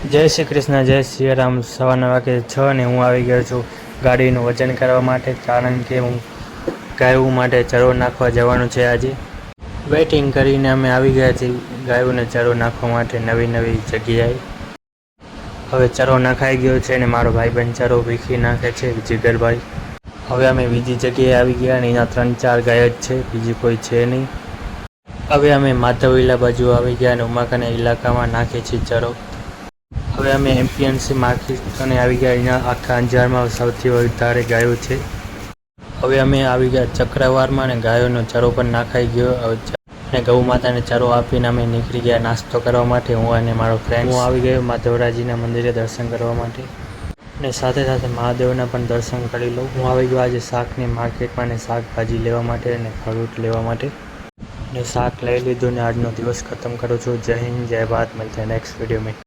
જય શ્રી કૃષ્ણ, જય શ્રી રામ। સવારના વાગે 6 ને હું આવી ગયો છું ગાડીનું વજન કરવા માટે, કારણ કે હું ગાયું માટે ચરો નાખવા જવાનું છે આજે। વેઇટિંગ કરીને અમે આવી ગયા છીએ ગાયોને ચરો નાખવા માટે નવી જગ્યાએ। હવે ચરો નખાઈ ગયો છે અને મારો ભાઈબંધ ચરો વીખી નાખે છે, જીગરભાઈ। હવે અમે બીજી જગ્યાએ આવી ગયા અને અહીંયા 3-4 ગાયો જ છે, બીજી કોઈ છે નહીં। હવે અમે માધવવિલા બાજુ આવી ગયા અને ઉમાકાના ઇલાકામાં નાખીએ છીએ ચરો। હવે અમે એમપીએમસી માર્કેટને આવી ગયા, અહીંયા આખા અંજારમાં સૌથી વધારે ગાયો છે। હવે અમે આવી ગયા ચક્રવારમાં અને ગાયોનો ચરો પણ નાખાઈ ગયો અને ગૌ માતાને ચરો આપીને અમે નીકળી ગયા નાસ્તો કરવા માટે, હું અને મારો ફ્રેન્ડ। હું આવી ગયો માધવરાજીના મંદિરે દર્શન કરવા માટે અને સાથે સાથે મહાદેવના પણ દર્શન કરી લઉં। હું આવી ગયો આજે શાકની માર્કેટમાં અને શાકભાજી લેવા માટે અને ફ્રૂટ લેવા માટે, અને શાક લઈ લીધું ને આજનો દિવસ ખતમ કરું છું। જય હિન્દ, જય ભારત। મળતા નેક્સ્ટ વિડીયોમાં।